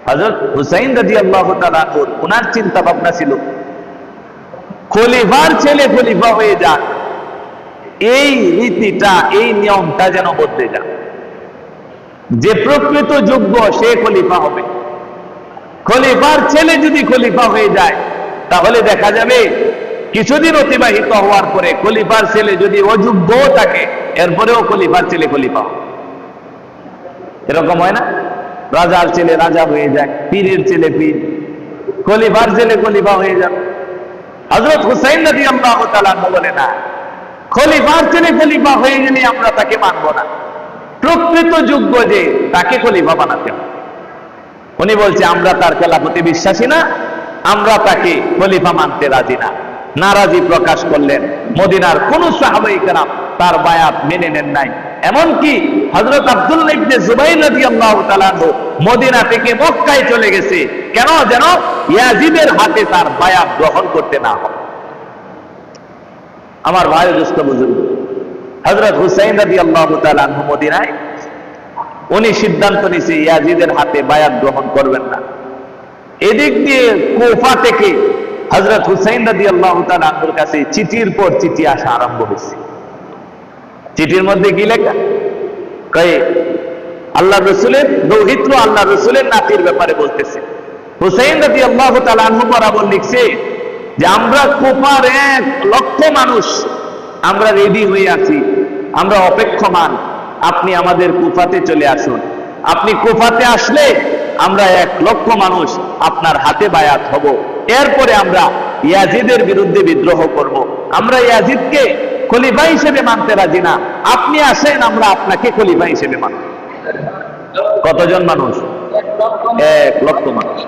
হযরত হুসাইন রাদিয়াল্লাহু তাআলা ওনার চিন্তা ভাবনা ছিল খলিফার ছেলে খলিফা হয়ে যাক, এই রীতিটা, এই নিয়মটা যেন বদলে যায়। যে প্রকৃত যোগ্য সে খলিফা হবে। খলিফার ছেলে যদি খলিফা হয়ে যায় তাহলে দেখা যাবে কিছুদিন অতিবাহিত হওয়ার পরে খলিফার ছেলে যদি অযোগ্য থাকে এরপরেও খলিফার ছেলে খলিফা হবে। এরকম হয় না? রাজার ছেলে রাজা হয়ে যায়, পীরের ছেলে পীর, খলিফার ছেলে খলিফা হয়ে যাবে। হযরত হুসাইন রাদিয়াল্লাহু তাআলা বলে না, খলিফার ছেলে খলিফা হয়ে গেলে আমরা তাকে মানব না, প্রকৃত যোগ্য যে তাকে খলিফা বানাতে হবে। উনি বলছে আমরা তার খেলাফতে বিশ্বাসী না, আমরা তাকে খলিফা মানতে রাজি না। নারাজি প্রকাশ করলেন। মদিনার কোন সাহাবায়ে কেরাম তার বায়াত মেনে নেন নাই। এমনকি হযরত আব্দুল্লাহ ইবনে জুবাইর রাদিয়াল্লাহু তাআলা মদিনা থেকে মক্কায় চলে গেছে, কেন? যেন ইয়াজিদের হাতে তার বায়াত গ্রহণ করতে না হয়। আমার ভাই দোস্ত বুজুর্গ, হযরত হুসাইন রাদিয়াল্লাহু তাআলা মদিনায় উনি সিদ্ধান্ত নিয়েছে ইয়াজিদের হাতে বায়াত গ্রহণ করবেন না। এদিক দিয়ে কুফা থেকে হযরত হুসাইন রাদিয়াল্লাহু তাআলা আনহুর কাছে চিঠির পর চিঠি আসা আরম্ভ হয়েছে। চিঠির মধ্যে কি লেখা? কয়ে আল্লাহ রসুলের দৌহিত্র আল্লাহ রসুলের নাতির ব্যাপারে বলতেছে। হুসাইন রাদিয়াল্লাহু তাআলা আনহু বরাবর লিখছে যে আমরা কুফার 1 লক্ষ মানুষ আমরা রেডি হয়ে আছি, আমরা অপেক্ষমান, আপনি আমাদের কুফাতে চলে আসুন। আপনি কুফাতে আসলে আমরা 1 লক্ষ মানুষ আপনার হাতে বায়াত হব। এরপরে আমরা ইয়াজিদের বিরুদ্ধে বিদ্রোহ করব। আমরা ইয়াজিদকে খলিফা হিসেবে মানতে রাজি না, আপনি আসেন, আমরা আপনাকে খলিফা হিসেবে মানব। কতজন মানুষ? 1 লক্ষ মানুষ।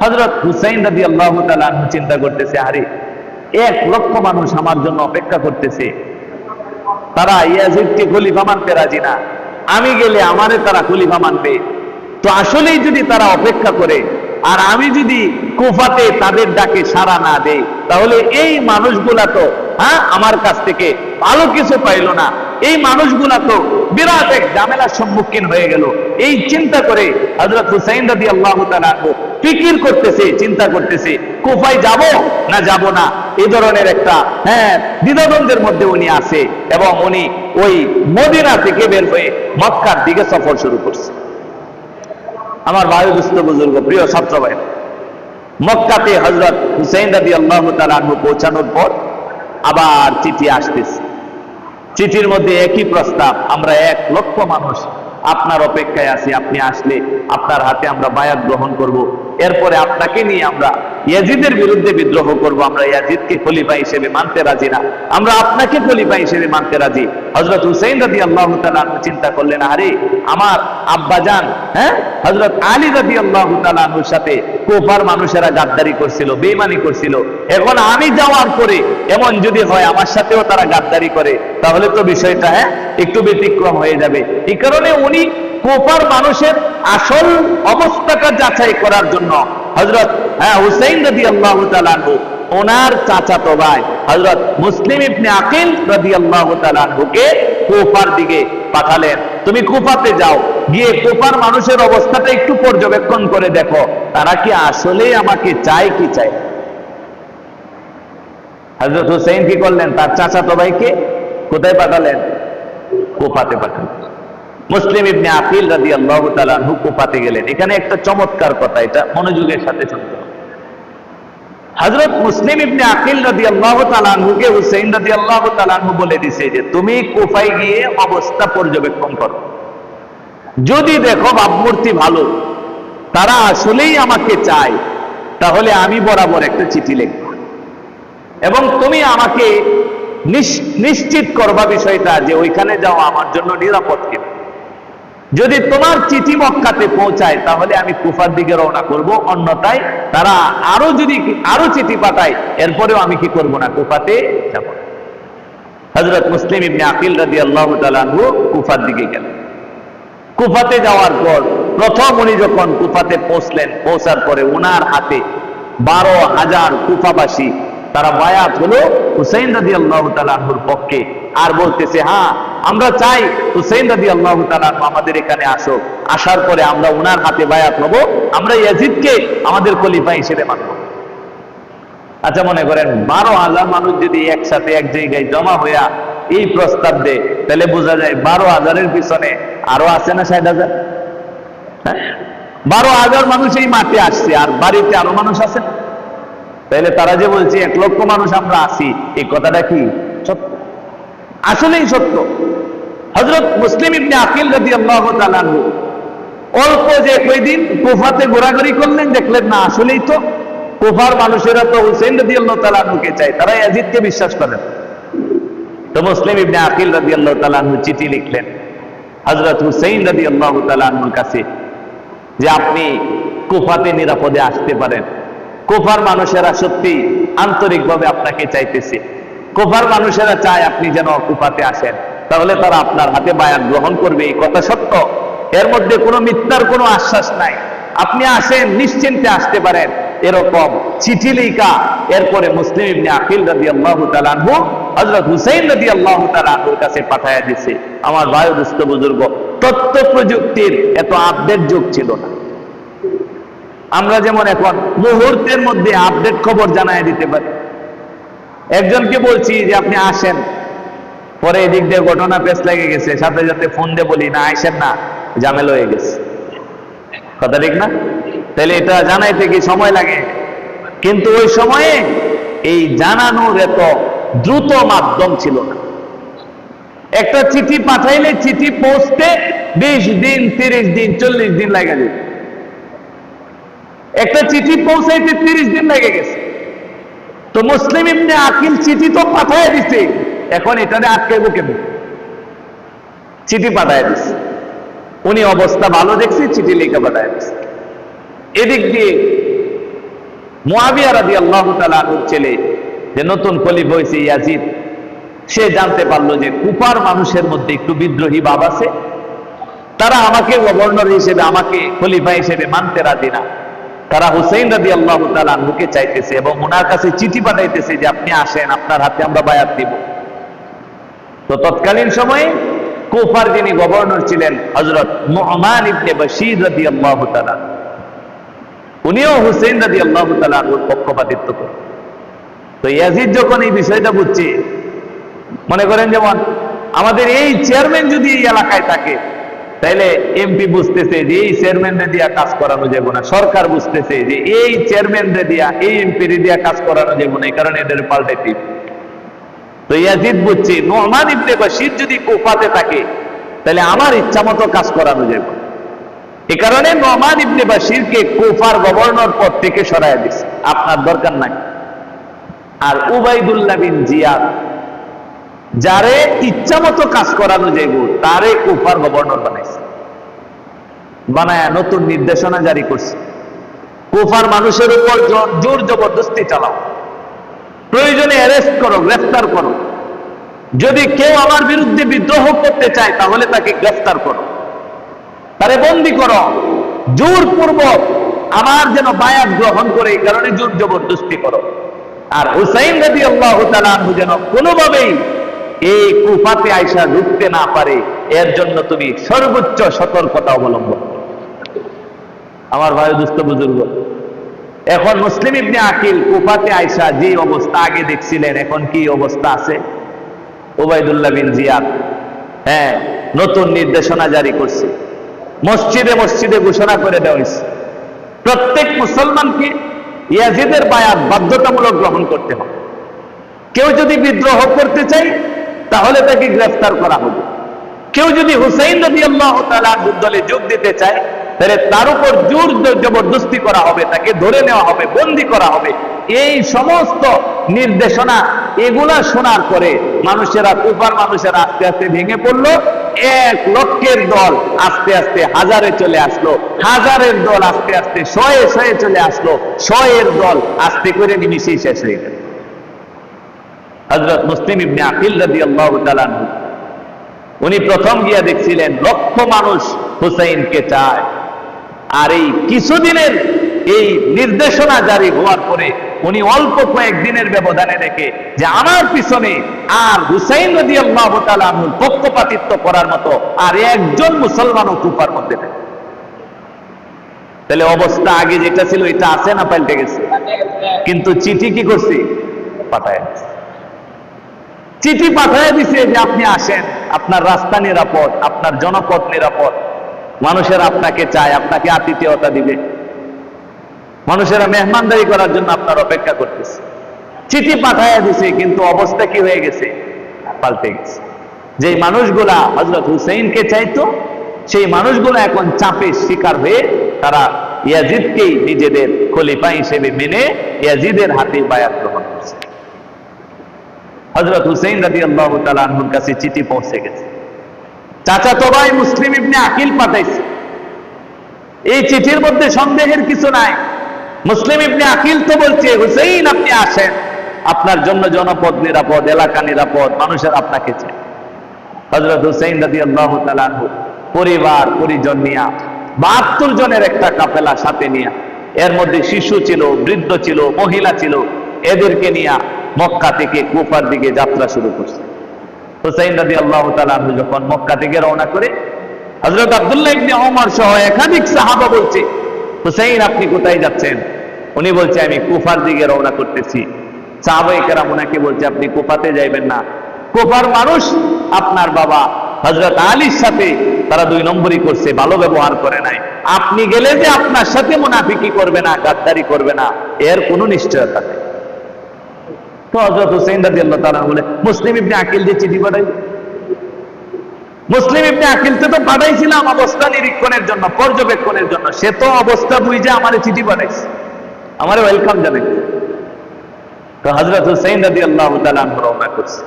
হযরত হুসাইন রাদিয়াল্লাহু তাআলা আনহু চিন্তা করতেছে, আরে 1 লক্ষ মানুষ আমার জন্য অপেক্ষা করতেছে, তারা ইয়াজিদকে খলিফা মানতে রাজি না, আমি গেলে আমারে তারা খলিফা মানবে। তো আসলেই যদি তারা অপেক্ষা করে আর আমি যদি কুফাতে তাদের ডাকে সাড়া না দেই, তাহলে এই মানুষগুলা তো আমার কাছ থেকে ভালো কিছু পাইল না, এই মানুষগুলা তো বিরাট এক ঝামেলার সম্মুখীন হয়ে গেল। এই চিন্তা করে হযরত হুসাইন রাদিয়াল্লাহু তাআলা ফিকির করতেছে, চিন্তা করতেছে কুফায় যাব না যাব না, এই ধরনের একটা দ্বিধাদ্বন্দ্বের মধ্যে উনি আছে এবং উনি ওই মদিনা থেকে বের হয়ে মক্কার দিকে সফর শুরু করছে। আমার ভাই দুস্থ বুজুর্গ, প্রিয় ছাত্র ভাই, মক্কাতে হযরত হুসাইন রাদিয়াল্লাহু তাআলা আনহু পৌঁছানোর পর আবার চিঠি আসতেছে। চিঠির মধ্যে একই প্রস্তাব, আমরা 1 লক্ষ মানুষ আপনার অপেক্ষায় আছি, আপনি আসলে আপনার হাতে আমরা বায়াত গ্রহণ করব। এরপরে আপনাকে নিয়ে আমরা ইয়াজিদের বিরুদ্ধে বিদ্রোহ করব। আমরা ইয়াজিদকে খলিফা হিসেবে মানতে রাজি না, আমরা আপনাকে খলিফা হিসেবে মানতে রাজি। হযরত হুসাইন রাদিয়াল্লাহু তাআলা চিন্তা করলেন, আরে আমার আব্বাজান হযরত আলী রাদিয়াল্লাহু তাআলার সাথে কুফার মানুষেরা গাদ্দারি করছিল, বেঈমানি করছিল, এখন আমি যাওয়ার পরে এমন যদি হয় আমার সাথেও তারা গাদ্দারি করে, তাহলে তো বিষয়টা একটু ব্যতিক্রম হয়ে যাবে। এই কারণে উনি কুফার মানুষের আসল অবস্থাটা যাচাই করার জন্য হযরত হুসাইন রাদিয়াল্লাহু তাআলা ওনার চাচাতো ভাই হযরত মুসলিম ইবনে আকিল রাদিয়াল্লাহু তাআলা কে কুফার দিকে পাঠালেন। তুমি কুফাতে যাও, গিয়ে কুফার মানুষের অবস্থাটা একটু পর্যবেক্ষণ করে দেখো, তারা কি আসলে আমাকে চায় কি চায়। হযরত হুসাইন কি করলেন? তার চাচাতো ভাইকে কোথায় পাঠালেন? কুফাতে পাঠালেন। মুসলিম ইবনে আকিল রাদিয়াল্লাহু তাআলা কুফাতে গেলেন। এখানে একটা চমৎকার কথা, এটা মনোযোগের সাথে শুনতে হবে। হযরত মুসলিম ইবনে আকিল রাদিয়াল্লাহু তাআলা আনহুকে হুসাইন রাদিয়াল্লাহু তাআলা আনহু বলে দিয়েছে যে তুমি কুফায় গিয়ে অবস্থা পর্যবেক্ষণ করো, যদি দেখো ভাবমূর্তি ভালো, তারা আসলেই আমাকে চায়, তাহলে আমি বরাবর একটা চিঠি লিখব এবং তুমি আমাকে নিশ্চিত করবা বিষয়টা যে ওইখানে যাওয়া আমার জন্য নিরাপদ কিনা। যদি তোমার চিঠি মক্কাতে পৌঁছায় তাহলে আমি কুফার দিকে রওনা করব, অন্যথায় তারা আরো চিঠি পাঠায়, এরপরেও আমি কি করব না, কুফাতে যাব। হযরত মুসলিম ইবনে আকিল রাদিয়াল্লাহু তাআলা আনহু কুফার দিকে গেলেন। কুফাতে যাওয়ার পর প্রথম উনি যখন কুফাতে পৌঁছলেন, পৌঁছার পরে ওনার হাতে 12,000 কুফাবাসী তারা বায়াত হলো হুসাইন রাদিয়াল্লাহু তাআলা আনহুর পক্ষে। আর বলতেছে, হ্যাঁ আমরা চাই হুসাইন রাদিয়াল্লাহু তাআলা আমাদের এখানে আসো, আসার পরে আমরা ওনার হাতে বায়াত হব, আমরা ইয়াজিদকে আমাদের খলিফা হিসেবে মানব। আচ্ছা মনে করেন 12,000 মানুষ যদি একসাথে এক জায়গায় জমা হইয়া এই প্রস্তাব দেয়, তাহলে বোঝা যায় 12,000-এর পিছনে আরো আছে না 60,000? 12,000 মানুষ এই মাঠে আসছে, আর বাড়িতে আরো মানুষ আছে। তাহলে তারা যে বলছে 1 লক্ষ মানুষ আমরা আছি, এই কথাটা কি সত্য? আসলেই সত্য। হযরত মুসলিম ইবনে আকিল রাদিয়াল্লাহু তাআলা আনহু অল্প যে কয়দিন কুফাতে ঘোরাঘুরি করলেন, দেখলেন না আসলেই তো কুফার মানুষেরা তো হুসাইন রাদিয়াল্লাহু তাআলা আনহুকে চায়, তারা ইয়াজিদকে বিশ্বাস করেন। তো মুসলিম ইবনে আকিল রাদিয়াল্লাহু তাআলা আনহু চিঠি লিখলেন হযরত হুসাইন রাদিয়াল্লাহু তাআলা আনহুর কাছে যে আপনি কুফাতে নিরাপদে আসতে পারেন। কুফার মানুষেরা সত্যি আন্তরিকভাবে আপনাকে চাইতেছে, কুফার মানুষেরা চায় আপনি যেন কুফাতে আসেন, তাহলে তারা আপনার হাতে বায়াত গ্রহণ করবে, এই কথা সত্য, এর মধ্যে কোনো মিথ্যার কোনো আশ্বাস নাই, আপনি আসেন, নিশ্চিন্তে আসতে পারেন, এরকম চিঠি লেখা এরপরে মুসলিম ইবনে আকিল রাদিয়াল্লাহু তাআলা আনহু হযরত হুসাইন রাদিয়াল্লাহু তাআলা আনহুর কাছে পাঠায়া দিয়েছে। আমার ভাই দোস্ত বুজুর্গ, তথ্য প্রযুক্তির এত আপডেট যুগ ছিল না। আমরা যেমন এখন মুহূর্তের মধ্যে আপডেট খবর জানায় দিতে পারি। একজনকে বলছি যে আপনি আসেন, পরে এদিক দিয়ে ঘটনা পেছ লেগে গেছে, সাথে সাথে ফোন দিয়ে বলি না আসেন না, ঝামেলা হয়ে গেছে। কথা ঠিক না? তাহলে এটা জানাইতে কি সময় লাগে? কিন্তু ওই সময়ে এই জানানোর এত দ্রুত মাধ্যম ছিল না। একটা চিঠি পাঠাইলে চিঠি পৌঁছতে 20 দিন, 30 দিন, 40 দিন লাগে যেত। একটা চিঠি পৌঁছাইতে 30 দিন লেগে গেছে। তো মুসলিম ইবনে আকিল চিঠি তো পাঠায় দিছে, এখন এটারে আটকাইব কেমন? চিঠি পাঠায় দিছে, উনি অবস্থা ভালো দেখছে, চিঠি লিখে পাঠায় দিছে। এদিক দিয়ে মুআবিয়া রাদিয়াল্লাহু তাআলা আনহুর ছেলে যে নতুন খলিফা হয়েছে ইয়াজিদ, সে জানতে পারলো যে কুফার মানুষের মধ্যে একটু বিদ্রোহী ভাব আছে, তারা আমাকে গভর্নর হিসেবে, আমাকে খলিফা হিসেবে মানতে রাজি না, তারা হুসাইন রাদিয়াল্লাহু তাআলা আনহুকে চাইতেছে এবং ওনার কাছে চিঠি পাঠাইতেছে যে আপনি আসেন, আপনার হাতে আমরা বায়াত দিব। তো তৎকালীন সময়ে কুফার যিনি গভর্নর ছিলেন হযরত নু'মান ইবনে বাশীর রাদিয়াল্লাহু তাআলা, উনিও হুসাইন রাদিয়াল্লাহু তাআলা আনহুর পক্ষপাতিত্ব করেন। তো ইয়াজিদ যখন এই বিষয়টা বুঝছে, মনে করেন যেমন আমাদের এই চেয়ারম্যান যদি এই এলাকায় থাকে, তাইলে এমপি বুঝতেছে যে এই চেয়ারম্যানরে দিয়া কাজ করানো যাবে না, সরকার বুঝতেছে যে এই চেয়ারম্যানরে দিয়া, এই এমপিরে দিয়া কাজ করানো যাবে না, এই কারণে এদের পাল্টাইতে। তো ইয়াজিদ বুঝছে নু'মান ইবনে বাশীর যদি কুফাতে থাকে, তাহলে আমার ইচ্ছা মতো কাজ করানো যাবে। এই কারণে নু'মান ইবনে বাশীরকে কুফার গভর্নর পদ থেকে সরাইয়া দিছে, আপনার দরকার নাই। আর উবাইদুল্লাহ বিন জিয়াদ, যারে ইচ্ছা মতো কাজ করানো যাইব, তারে কুফার গভর্নর বানাইছে, বানায়া নতুন নির্দেশনা জারি করছে, কুফার মানুষের উপর জোর জবরদস্তি চালাও, প্রয়োজনে অ্যারেস্ট করো, গ্রেফতার করো, যদি কেউ আমার বিরুদ্ধে বিদ্রোহ করতে চায় তাহলে তাকে গ্রেফতার করো, তারে বন্দী করো, জোরপূর্বক আমার যেন বায়াত গ্রহণ করে, এই কারণে জোর জবরদস্তি করো। আর হুসাইন রাদিয়াল্লাহু তাআলা আনহু যেন কোনোভাবেই এই কুফাতে আইসা ঢুকতে না পারে, এর জন্য তুমি সর্বোচ্চ সতর্কতা অবলম্বন করো। আমার ভাই দোস্ত বুজুর্গ, এখন মুসলিম ইবনে আকিল কুফাতে আইসা যে অবস্থা আগে দেখছিলেন, এখন কি অবস্থা আছে? উবাইদুল্লাহ বিন জিয়াদ নতুন নির্দেশনা জারি করছে, মসজিদে মসজিদে ঘোষণা করে দেওয়া হয়েছে প্রত্যেক মুসলমানকে ইয়াজিদের বায়াত বাধ্যতামূলক গ্রহণ করতে হবে। কেউ যদি বিদ্রোহ করতে চায় তাহলে তাকে গ্রেফতার করা হবে, কেউ যদি হুসাইন রাদিয়াল্লাহু তাআলা আনহুর দলে যোগ দিতে চায় তাহলে তার উপর জোর জবরদস্তি করা হবে, তাকে ধরে নেওয়া হবে, বন্দী করা হবে। এই সমস্ত নির্দেশনা এগুলা শোনার পরে মানুষেরা, কুফার মানুষেরা আস্তে আস্তে ভেঙে পড়লো। 1 লক্ষের দল আস্তে আস্তে হাজারে চলে আসলো, হাজারের দল আস্তে আস্তে শয়ে চলে আসলো, শয়ের দল আস্তে করে নিমিশেই শেষ হয়ে গেল। হযরত মুসলিম ইবনে আকিল রাদিয়াল্লাহু তাআলা আনহু, উনি প্রথম গিয়া দেখছিলেন লক্ষ মানুষ হুসাইনকে চায়। আর এই কিছুদিনের এই নির্দেশনা জারি হওয়ার পরে উনি অল্প কয়েকদিনের ব্যবধানে দেখে যে আমার পিছনে আর হুসাইন রাদিয়াল্লাহু তাআলা আনহুর পক্ষপাতিত্ব করার মতো আর একজন মুসলমানও কুফার মধ্যে নেই। তাহলে অবস্থা আগে যেটা ছিল এটা আছে না পাল্টে গেছে? কিন্তু চিঠি কি করছি? পাঠায় দিছে। চিঠি পাঠায় দিছে যে আপনি আসেন, আপনার রাস্তা নিরাপদ, আপনার জনপদ নিরাপদ, মানুষেরা আপনাকে চায়, আপনাকে আতিথেয়তা দিবে, মানুষেরা মেহমানদারি করার জন্য আপনার অপেক্ষা করতেছে। চিঠি পাঠায় দিছে, কিন্তু অবস্থা কি হয়ে গেছে? পাল্টে গেছে। যে মানুষগুলা হযরত হুসাইনকে চাইতো, সেই মানুষগুলো এখন চাপের শিকার হয়ে তারা ইয়াজিদকেই নিজেদের খলিফা হিসেবে মেনে ইয়াজিদের হাতে বায়াত গ্রহণ করছে। হযরত হুসাইন রাদিয়াল্লাহু তাআলা আনহুর কাছে চিঠি পৌঁছে গেছে। চাচাতো ভাই মুসলিম ইবনে আকিল পাঠাইছে। এই চিঠির মধ্যে সন্দেহের কিছু নাই। মুসলিম ইবনে আকিল তো বলছে, হুসাইন আপনি আসেন, আপনার জন্য জনপদ নিরাপদ, এলাকা নিরাপদ, মানুষের আপনাকে চায়। হযরত হুসাইন রাদিয়াল্লাহু তাআলা আনহু পরিবার পরিজন নিয়া 72 জনের একটা কাফেলা সাথে নিয়া, এর মধ্যে শিশু ছিল, বৃদ্ধ ছিল, মহিলা ছিল, এদেরকে নিয়া মক্কা থেকে কুফার দিকে যাত্রা শুরু করছে। হুসাইন রাদিয়াল্লাহু তাআলা আনহু যখন মক্কা থেকে রওনা করে, হযরত আব্দুল্লাহ ইবনে ওমর সহ একাধিক সাহাবা বলছে, হুসাইন আপনি কোথায় যাচ্ছেন? উনি বলছে আমি কুফার দিকে রওনা করতেছি। সাহাবায়ে কেরাম ওনাকে বলছে আপনি কুফাতে যাইবেন না, কুফার মানুষ আপনার বাবা হযরত আলীর সাথে তারা 2 নম্বরই করছে, ভালো ব্যবহার করে নাই। আপনি গেলে যে আপনার সাথে মুনাফিকি করবে না, গাদ্দারি করবে না, এর কোনো নিশ্চয়তা নেই। তো হযরত হুসাইন রাদিয়াল্লাহু তাআলা বলে, মুসলিম ইবনে আকিল যে চিঠি পাঠাই, মুসলিম ইবনে আকিলকে তো পাঠাইছিলাম অবস্থা নিরীক্ষণের জন্য, পর্যবেক্ষণের জন্য, সে তো অবস্থা বুঝে আমারে চিঠি পাঠাইছে, আমারে ওয়েলকাম জানাইছে। তো হযরত হুসাইন রাদিয়াল্লাহু তাআলা রওনা করছে।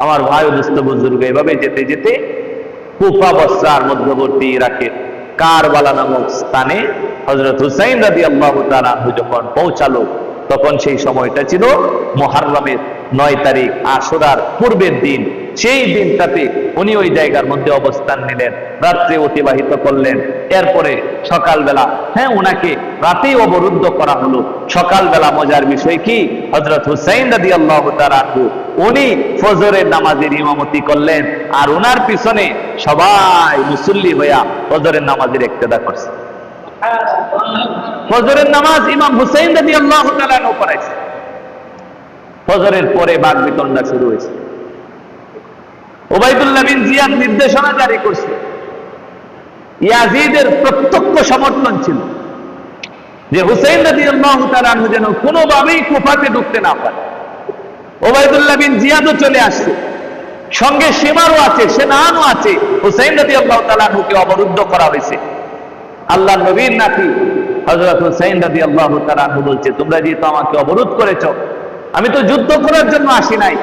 আমার ভাই ও দোস্ত বুজুর্গ, এভাবে যেতে যেতে কুফা বসরার মধ্যবর্তী ইরাকের কারবালা নামক স্থানে হযরত হুসাইন রাদিয়াল্লাহু তাআলা যখন পৌঁছালো, তখন সেই সময়টা ছিল মুহররমের 9 তারিখ, আশুরার পূর্বের দিন। সেই দিনটাতে উনি ওই জায়গার মধ্যে অবস্থান নিলেন, রাত্রে অতিবাহিত করলেন। এরপরে সকালবেলা, উনাকে রাতেই অবরুদ্ধ করা হলো। সকালবেলা মজার বিষয় কি, হযরত হুসাইন রাদিয়াল্লাহু তাআলা উনি ফজরের নামাজের ইমামতি করলেন, আর উনার পিছনে সবাই মুসল্লি হইয়া ফজরের নামাজের ইক্তেদা করছে। ফজরের নামাজ ইমাম হুসাইন রাদিয়াল্লাহু তাআলা পড়াইছে। ফজরের পরে বাকবিতণ্ডা শুরু হয়েছে। উবাইদুল্লাহ বিন জিয়াদ নির্দেশনা জারি করছে। ইয়াজিদের প্রত্যক্ষ সমর্থন ছিল যে হুসাইন রাদিয়াল্লাহু তাআলা যেন কোনোভাবেই কুফাতে ঢুকতে না পারে। উবাইদুল্লাহ বিন জিয়াদও চলে আসছে, সঙ্গে সীমারও আছে, সেনানও আছে। হুসাইন রাদিয়াল্লাহু তাআলাকে অবরুদ্ধ করা হয়েছে। আল্লাহ নবীর নাতি হযরত হুসাইন রাদিয়াল্লাহু তাআলা বলছে, তোমরা যেহেতু আমাকে অবরোধ করেছো, আমি তো যুদ্ধ করার জন্য আসি নাই,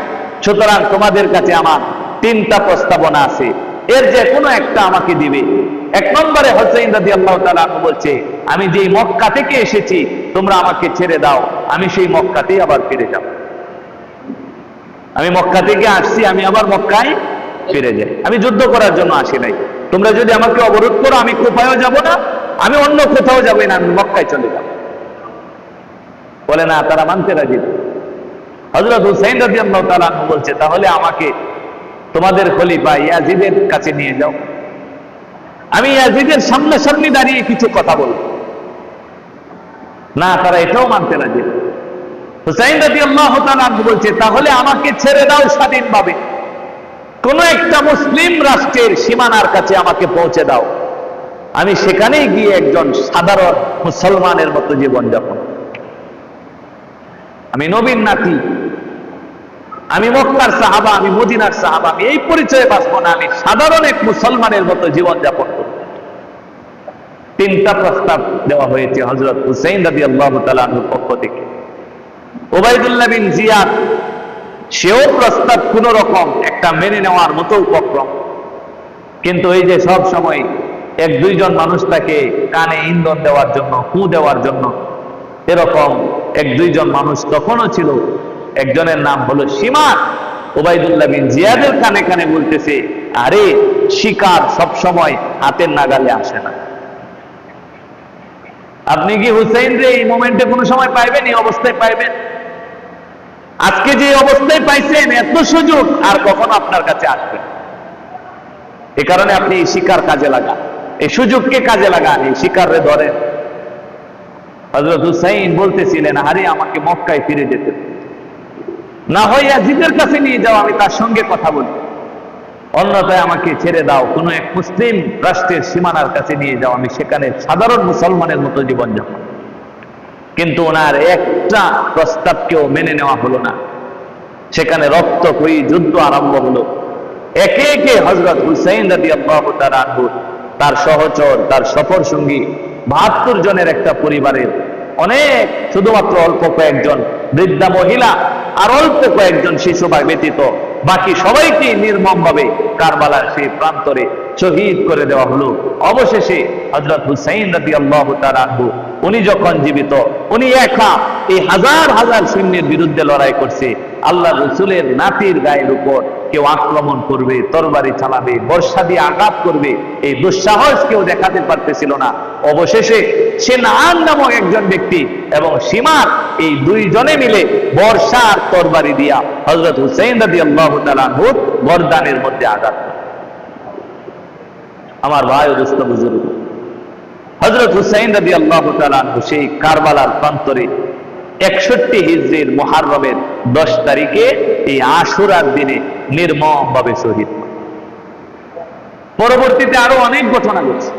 সুতরাং তোমাদের কাছে আমার 3টা প্রস্তাবনা আছে, এর যে কোনো একটা আমাকে দিবে। 1 নম্বরে হুসাইন রাদিয়াল্লাহু তাআলা বলছে, আমি যেই মক্কা থেকে এসেছি তোমরা আমাকে ছেড়ে দাও, আমি সেই মক্কাতেই আবার ফিরে যাব। আমি মক্কা থেকে আসছি, আমি আবার মক্কায় ফিরে যাই, আমি যুদ্ধ করার জন্য আসি নাই। তোমরা যদি আমাকে অবরোধ করো, আমি কুফায়ও যাব না, আমি অন্য কোথাও যাবো না, আমি মক্কায় চলে যাব। বলে না, তারা মানতে রাজি। হযরত হুসাইন রাদিয়াল্লাহু তাআলা বলছে, তাহলে আমাকে তোমাদের খলিফা ইয়াজিদের কাছে নিয়ে যাও, আমি ইয়াজিদের সামনাসামনি দাঁড়িয়ে কিছু কথা বলবো। না, তারা এটাও মানতে রাজি। হুসাইন রাদিয়াল্লাহু তাআলা বলছে, তাহলে আমাকে ছেড়ে দাও স্বাধীনভাবে, কোন একটা মুসলিম রাষ্ট্রের সীমানার কাছে আমাকে পৌঁছে দাও, আমি সেখানেই গিয়ে একজন সাধারণ মুসলমানের মতো জীবনযাপন। আমি নবীর নাতি, আমি মক্কার সাহাবা, আমি মদিনার সাহাবা, আমি এই পরিচয়ে বাঁচবো না, আমি সাধারণ এক মুসলমানের মতো জীবনযাপন করব। 3টা প্রস্তাব দেওয়া হয়েছে হযরত হুসাইন রাদিয়াল্লাহু তাআলার পক্ষ থেকে। উবাইদুল্লাহ বিন জিয়াদ সেও প্রস্তাব কোন রকম একটা মেনে নেওয়ার মতো উপক্রম, কিন্তু এই যে সব সময় 1-2 জন মানুষ তাকে কানে ইন্ধন দেওয়ার জন্য, ফু দেওয়ার জন্য, এরকম 1-2 জন মানুষ তখনও ছিল। একজনের নাম হলো সীমার। উবাইদুল্লাহ বিন জিয়াদের কানে কানে বলতেছে, আরে শিকার সব সময় হাতের নাগালে আসে না, আপনি কি হুসাইন রে এই মোমেন্টে কোনো সময় পাইবেন? এই অবস্থায় পাইবেন? আজকে যে অবস্থায় পাইছেন, এত সুযোগ আর কখনো আপনার কাছে আসবে। এ কারণে আপনি এই শিকার কাজে লাগান, এই সুযোগকে কাজে লাগান, এই শিকারে ধরেন। হযরত হুসাইন বলতেছিলেন, আরে আমাকে মক্কায় ফিরে যেতে, না হয় ইয়াজিদের কাছে নিয়ে যাও, আমি তার সঙ্গে কথা বলি, অন্যথায় আমাকে ছেড়ে দাও, কোন এক মুসলিম রাষ্ট্রের সীমানার কাছে নিয়ে যাও, আমি সেখানে সাধারণ মুসলমানের মতো জীবনযাপন। কিন্তু ওনার একটা প্রস্তাবকেও মেনে নেওয়া হলো না। সেখানে রক্তক্ষয়ী যুদ্ধ আরম্ভ হলো। একে একে হযরত হুসাইন রাদিয়াল্লাহু তাআলা আনহু, তার সহচর, তার সফর সঙ্গী ৭২ জনের একটা পরিবারের অনেক, শুধুমাত্র অল্প কয়েকজন বৃদ্ধা মহিলা আর অল্প কয়েকজন শিশু ব্যতীত বাকি সবাইকে নির্মমভাবে কারবালার সেই প্রান্তরে শহীদ করে দেওয়া হলো। অবশেষে হযরত হুসাইন রাদিয়াল্লাহু তাআলা আনহু, উনি যখন জীবিত, উনি একা এই হাজার হাজার সৈন্যের বিরুদ্ধে লড়াই করছে। আল্লাহ রাসূলের নাতির গায়ের উপর কেউ আক্রমণ করবে, তরবারি চালাবে, বর্ষা দিয়ে আঘাত করবে, এই দুঃসাহস কেউ দেখাতে পারতেছিল না। অবশেষে সিনআন নামক একজন ব্যক্তি এবং সীমার এই দুইজনে মিলে বর্ষা আর তরবারি দিয়া হযরত হুসাইন রাদিয়াল্লাহু তাআলা আনহু গর্দানের মধ্যে আঘাত করে। আমার ভাই ও দোস্ত বুজুর্গ, হযরত হুসাইন রাদিয়াল্লাহু তাআলা আনহু সেই কারবালার প্রান্তরে ৬১ হিজরির মুহররমের 10 তারিখে এই আশুরার দিনে নির্মমভাবে শহীদ। পরবর্তীতে আরো অনেক ঘটনা ঘটছে।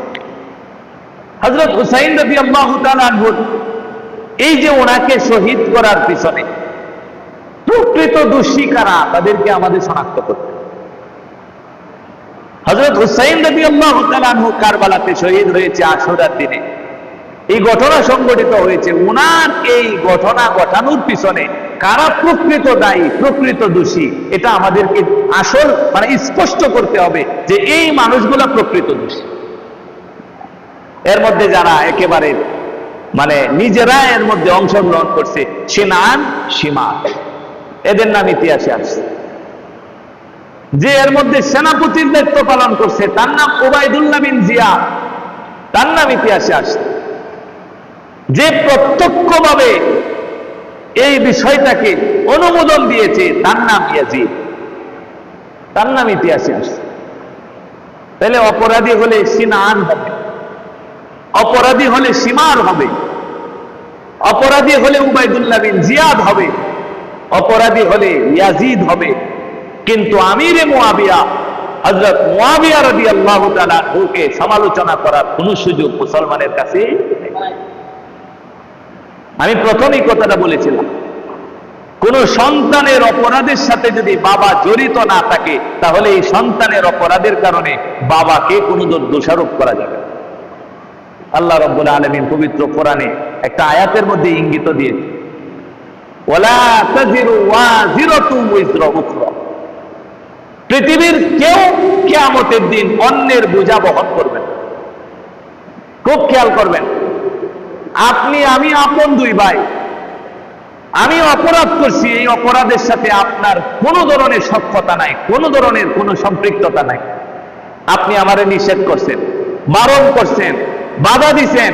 হযরত হুসাইন রাদিয়াল্লাহু তাআলা আনহু এই যে ওনাকে শহীদ করার পিছনে প্রকৃত দোষী কারা, তাদেরকে আমাদের শনাক্ত করতে। হযরত হুসাইন রাদিয়াল্লাহু তাআলা আনহু কারবালাতে শহীদ হয়েছে আশুরার দিনে। এই ঘটনা সংঘটিত হয়েছে। ওনার এই ঘটনা ঘটানোর পিছনে কারা প্রকৃত দায়ী, প্রকৃত দোষী, এটা আমাদেরকে আসল স্পষ্ট করতে হবে যে এই মানুষগুলা প্রকৃত দোষী। এর মধ্যে যারা একেবারে নিজেরা এর মধ্যে অংশগ্রহণ করছে, সিনআন, সীমার, এদের নাম ইতিহাসে আসছে। যে এর মধ্যে সেনাপতির দায়িত্ব পালন করছে, তার নাম উবাইদুল্লাহ বিন জিয়াদ, তার নাম ইতিহাসে আসছে। যে প্রত্যক্ষভাবে এই বিষয়টাকে অনুমোদন দিয়েছে, তার নাম ইয়াজিদ, তার নাম ইতিহাসে আসছে। তাহলে অপরাধী হলে সিনআন হবে, অপরাধী হলে সীমার হবে, অপরাধী হলে উবাইদুল্লাহ বিন জিয়াদ হবে, অপরাধী হলে ইয়াজিদ হবে। কিন্তু আমিরে মুআবিয়া হযরত মুআবিয়া রাদিয়াল্লাহু তাআলা আনহুকে সমালোচনা করার কোন সুযোগ মুসলমানের কাছে নেই। আমি প্রথমেই কথাটা বলেছিলাম, কোন সন্তানের অপরাধের সাথে যদি বাবা জড়িত না থাকে, তাহলে এই সন্তানের অপরাধের কারণে বাবাকে কোনো দোষারোপ করা যাবে। আল্লাহ রাব্বুল আলামিন পবিত্র কোরআনে একটা আয়াতের মধ্যে ইঙ্গিত দিয়েছে, ওয়ালা তাজিরু ওয়াজিরাতু ওয়িজরা উখরা। পৃথিবীর কেউ কিয়ামতের দিন অন্যের বোঝা বহন করবে না। খুব খেয়াল করবেন, আপনি আমি আপন দুই ভাই, আমি অপরাধ করছি, এই অপরাধের সাথে আপনার কোনো ধরনের সখ্যতা নাই, কোনো ধরনের কোনো সম্পৃক্ততা নাই। আপনি আমারে নিষেধ করছেন, বারণ করছেন, বাধা দিছেন,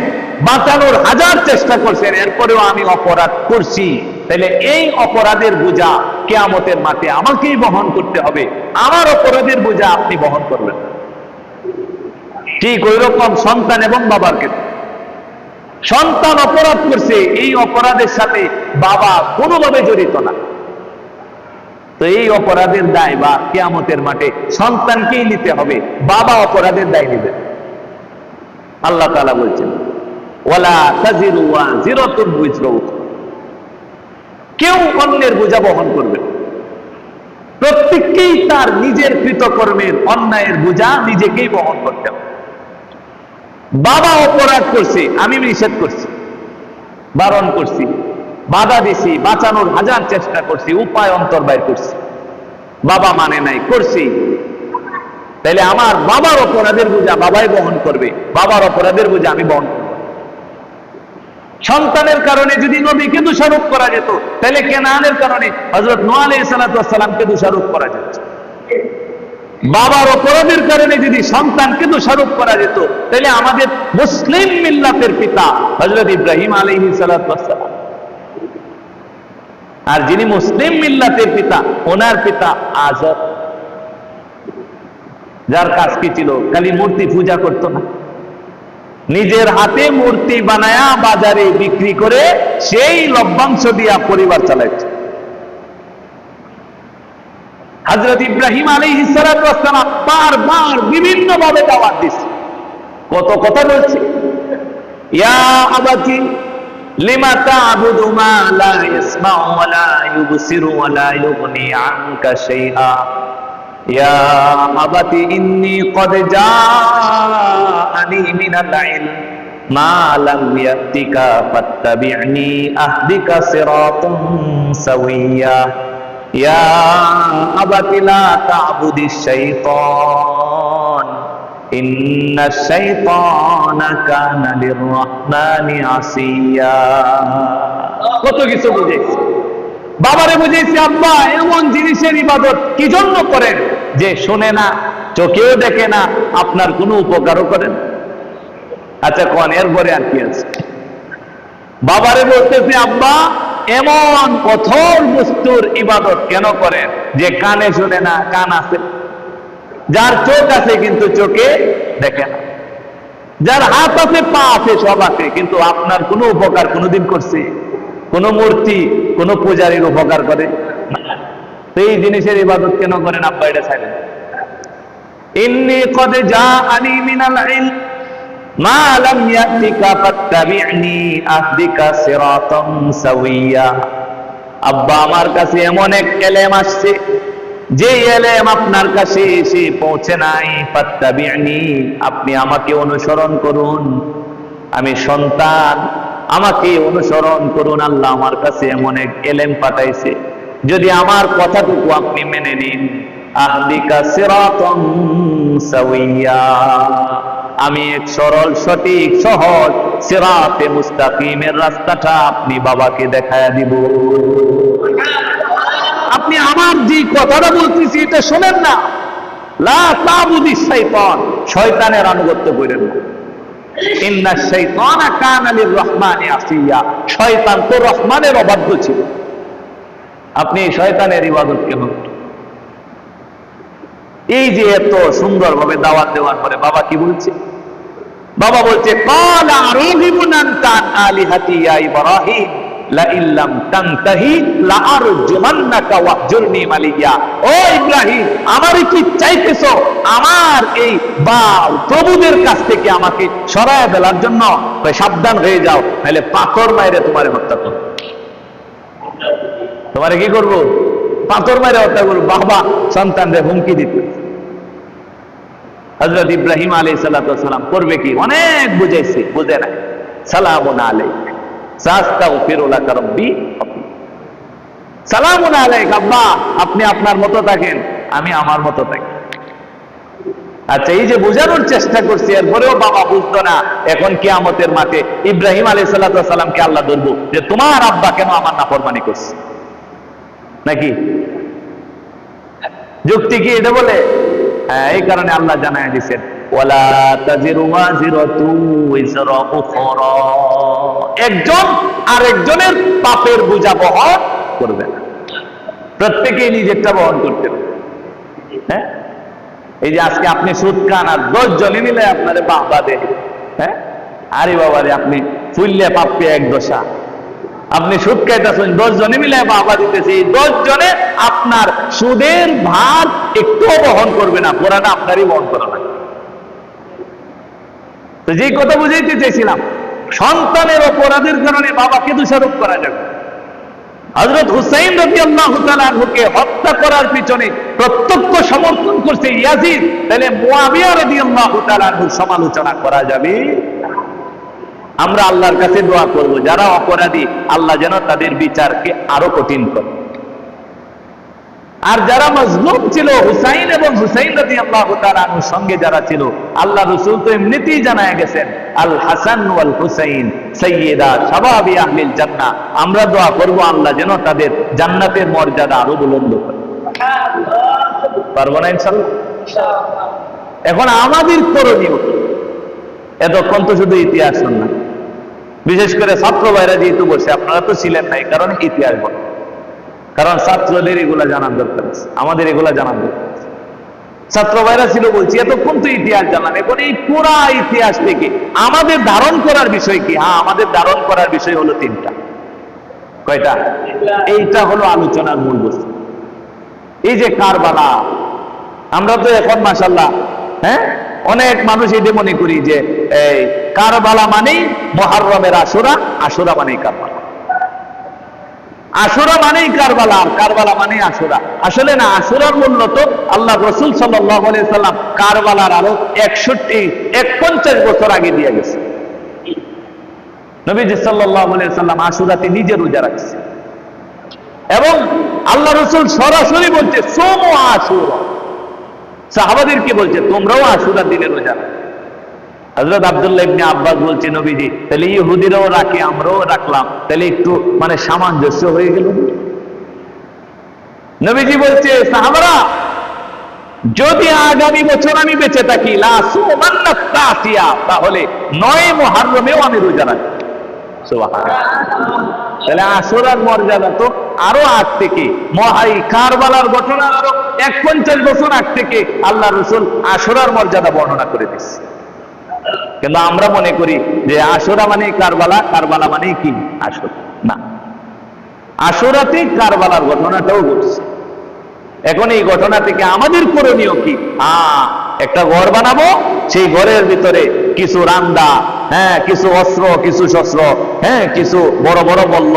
বাঁচানোর হাজার চেষ্টা করছেন, এরপরেও আমি অপরাধ করছি। তাহলে এই অপরাধের বোঝা কিয়ামতের মাঠে আমাকেই বহন করতে হবে, আমার অপরাধের বোঝা আপনি বহন করবেন। ঠিক ওই রকম সন্তান এবং বাবার ক্ষেত্রে, সন্তান অপরাধ করছে, এই অপরাধের সাথে বাবা কোনোভাবে জড়িত না, তো এই অপরাধের দায় বা কিয়ামতের মাঠে সন্তানকেই নিতে হবে, বাবা অপরাধের দায় নেবেন। আল্লাহ তাআলা বলছেন, ওয়ালা তাজিরু ওয়াজিরাতুন ওয়িজরা উখরা। কেউ অন্যের বোঝা বহন করবে না, প্রত্যেককেই তার নিজের কৃতকর্মের অন্যায়ের বোঝা নিজেকেই বহন করতে হবে। বাবা অপরাধ করছে, আমি নিষেধ করছি, বারণ করছি, বাধা দিছি, বাঁচানোর হাজার চেষ্টা করছি, উপায় অন্তর বাইর করছি, বাবা মানে নাই, করছি। তাহলে আমার বাবার অপরাধের বোঝা বাবাই বহন করবে, বাবার অপরাধের বোঝা আমি বহন করব। সন্তানের কারণে যদি নবীকে দোষারোপ করা যেত, তাহলে কেনানের কারণে হযরত নূহ আলাইহিস সালাতু ওয়াস সালামকে দোষারোপ করা যাচ্ছে। বাবার অপরাধের কারণে যদি সন্তানকে দোষারোপ করা যেত, তাহলে আমাদের মুসলিম মিল্লাতের পিতা হযরত ইব্রাহিম আলাইহিস সালাতু ওয়াস সালাম, আর যিনি মুসলিম মিল্লাতের পিতা ওনার পিতা আজর, যার কাজ কি ছিল? খালি মূর্তি পূজা করতো না, নিজের হাতে মূর্তি বানায়া বাজারে বিক্রি করে সেই লভ্যাংশ দিয়া পরিবার চালাইছে। হযরত ইব্রাহিম আলাইহিস সালাতু ওয়াস সালাম বারবার বিভিন্ন ভাবে দাওয়াত দিচ্ছে, কত কথা বলছে। ইয়া আবাতি লিমা তা'বুদু মা লা ইয়াসমা'ু ওয়া লা ইউবসিরু ওয়া লা ইউগনি আনকা শাইআ ইয়া আবাতি ইন্নী ক্বাদ জাআনি মিনাল ইলম মা লাম ইয়াতিকা ফাত্তাবি'নি আহদিকা সিরাতান সাওয়্যা ইয়া আবাতি লা তা'বুদিশ শাইতান ইন্নাশ শাইতানা কানা লির-রাহমানি আসিয়া। কত কিছু বুঝাইছে, বাবারে বুঝাইছে আব্বা এমন জিনিসের ইবাদত কি জন্য করেন যে শোনে না, চোখেও দেখে না, আপনার কোনো উপকারও করেন। আচ্ছা কোন এরপরে আর কি আছে? বাবারে বলতেছে আব্বা এমন কঠোর বস্তুর ইবাদত কেন করেন যে কানে শুনে না, কান আছে, যার চোখ আছে কিন্তু চোখে দেখে না, যার হাত আছে, পা আছে, সব আছে, কিন্তু আপনার কোনো উপকার কোনোদিন করছে? কোন মূর্তি, কোন পূজারীর উপকার করে? সেই জিনিসের ইবাদত কেন করেন আব্বা? এটা ছাড়েন। ইন্নী ক্বাদ জাআনি মিনাল ইলম মা লাম ইয়াতিকা ফাত্তাবি'নি আহদিকা সিরাতান সাওয়্যা। আব্বা আমার কাছে এমন এক ইলম আসছে যে ইলম আপনার কাছে এসে পৌঁছে নাই। ফাত্তাবি'নি, আপনি আমাকে অনুসরণ করুন, আমি সন্তান, আমাকে অনুসরণ করুন। আল্লাহ আমার কাছে এমন এক ইলম পাঠাইছে, যদি আমার কথাটুকু আপনি মেনে নিন, আহদিকা সিরাতান সাওয়্যা, আমি এক সরল, সঠিক, সহজ সিরাতে মুস্তাকিমের রাস্তাটা আপনি বাবাকে দেখায়া দিব। আপনি আমার যে কথাটা বলতেছি এটা শোনেন না। লা তা'বুদিশ শাইতান, শয়তানের আনুগত্য করেন না। ইন্নাশ শাইতানা কানা লির-রাহমানি আসিয়া, শয়তান তো রহমানের অবাধ্য ছিল। আপনি শয়তানের ইবাদত কেন? এই যে এত সুন্দরভাবে দাওয়াত দেওয়ার পরে বাবা কি বলছে? বাবা বলছে ক্বালা আরাগিবুন আনতা আন আলিহাতি ইয়া ইব্রাহিম লা ইল্লাম তানতাহি লা আরজুমান্নাকা ওয়াহজুরনি মালিয়া। ও ইব্রাহিম, আমারে কি চাইতেছো? আমার এই প্রভুদের কাছ থেকে আমাকে সরায় দেওয়ার জন্য? সাবধান হয়ে যাও, নাহলে পাথর মাইরে তোমারে হত্যা করব। তোমারে কি করব? পাথর মাইরে হত্যা করব। বাবা সন্তানদের হুমকি দিতে। হযরত ইব্রাহিম আলাইহিস সালাতু ওয়াস সালাম করবে কি? অনেক বুঝাইছে, বুঝে না। সালামুন আলাইক সাস্তাগফিরু লাকা রাব্বি, সালামুন আলাইক, আব্বা আপনি আপনার মতো থাকেন, আমি আমার মতো থাকি। আচ্ছা, এই যে বোঝানোর চেষ্টা করছি, এরপরেও বাবা বুঝতো না। এখন কিয়ামতের মাঠে ইব্রাহিম আলাইহিস সালাতু ওয়াস সালামকে আল্লাহ ধরবো যে তোমার আব্বা কেন আমার নাফরমানি করছে, নাকি? যুক্তি কি এটা বলে? হ্যাঁ, এই কারণে আল্লাহ জানায় দিয়েছেন ওয়ালা তাজিরু ওয়াজিরাতু ওয়িজরা উখরা, একজন আরেকজনের পাপের বোঝা বহন করবে না, প্রত্যেকেই নিজেরটা বহন করতে হবে। হ্যাঁ, এই যে আজকে আপনি সুদ খান আর 10 জনে মিলে আপনারে বাহবা দেয়, হ্যাঁ, আরে বাবারে আপনি ফুললে পাপে এক দশা। আপনি সুদ খাইতেছেন, 10 জনে মিলে বাহবা দিতেছে, এই 10 জনে আপনার সুদের ভার একটুও বহন করবে না, পুরাটা আপনারই বহন করা লাগে। তো যেই কথা বুঝাইতে চাইছিলাম, সন্তানের অপরাধের কারণে বাবাকে দোষারোপ করা যাবে। হযরত হুসাইন রাদিয়াল্লাহু তাআলা আনহুকে হত্যা করার পিছনে প্রত্যক্ষ সমর্থন করছে ইয়াজিদ, তাহলে মুয়াবিয়া রাদিয়াল্লাহু তাআলা আনহুর সমালোচনা করা যাবে? আমরা আল্লাহর কাছে দোয়া করব যারা অপরাধী, আল্লাহ যেন তাদের বিচারকে আরো কঠিন করে। আর যারা মজলুম ছিল, হুসাইন এবং হুসাইন রাদিয়াল্লাহু তাআলা আনহুর সঙ্গে যারা ছিল, আল্লাহ রাসূল তো এমনিতেই জানায় গেছেন আল হাসান ওয়াল হুসাইন সাইয়্যিদা শাবাবি আহলিল জান্নাহ। আমরা দোয়া করব আল্লাহ যেন তাদের জান্নাতের মর্যাদা আরো বুলন্দ করে। পারবো না ইনশাআল্লাহ? এখন আমাদের করণীয় কি? এতক্ষণ তো শুধু ইতিহাস শুনলাম, বিশেষ করে ছাত্র ভাইরা যেহেতু বসে, আপনারা তো ছিলেন না, এই কারণে ইতিহাস বল, কারণ ছাত্রদের এগুলা জানার দরকার আছে, আমাদের এগুলা জানার দরকার আছে। ছাত্র ভাইরা ছিল বলছি, এতক্ষণ তো ইতিহাস জানলাম, এখন এই পুরা ইতিহাস থেকে আমাদের ধারণ করার বিষয় কি? হ্যাঁ, আমাদের ধারণ করার বিষয় হলো তিনটা। কয়টা? এইটা হলো আলোচনার মূল বস্তু। এই যে কারবালা, আমরা তো এখন মাশাআল্লাহ, হ্যাঁ, অনেক মানুষ এটা মনে করি যে এই কারবালা মানেই মুহররমের আশুরা, আশুরা মানেই কারবালা, আশুরা মানেই কারবালা, আর কারবালা মানেই আশুরা। আসলে না, আশুরার মূল্য তো আল্লাহ রাসূল সাল্লাল্লাহু আলাইহি সাল্লাম কারবালার আরো 51 বছর আগে দিয়ে গেছে। নবীজি সাল্লাল্লাহু আলাইহি সাল্লাম আশুরাতে নিজে রোজা রাখছে, এবং আল্লাহ রাসূল সরাসরি বলছে সোমু আশুরা, সাহাবাদেরকে বলছে তোমরাও আশুরার দিনে রোজা রাখো। হযরত আব্দুল্লাহ ইবনে আব্বাস বলছে, নবীজি তাহলে ইহুদিরাও রাখে, আমরাও রাখলাম, তাহলে একটু মানে সামঞ্জস্য হয়ে গেল। নবীজি বলছে, সাহাবারা যদি আগামী বছর আমি বেঁচে থাকি, লা সুমান্নাত তাসিয়া, তাহলে 9 মুহররমেও আমি রোজা রাখব। সুবহানাল্লাহ। তাহলে আশুরার মর্যাদা তো আরো আগ থেকে, মহাই কারবালার ঘটনার আরো 51 বছর আগ থেকে আল্লাহ রাসূল আশুরার মর্যাদা বর্ণনা করে দিয়েছে। কিন্তু আমরা মনে করি যে আশুরা মানে কারবালা, কারবালা মানে কি আশুরা না, আশুরাতে কারবালার ঘটনাটাও ঘটছে। এখন এই ঘটনা থেকে আমাদের করণীয় কি? একটা ঘর বানাবো, সেই ঘরের ভিতরে কিছু রান্দা, হ্যাঁ, কিছু অস্ত্র, কিছু শস্ত্র, হ্যাঁ, কিছু বড় বড় বল্ল,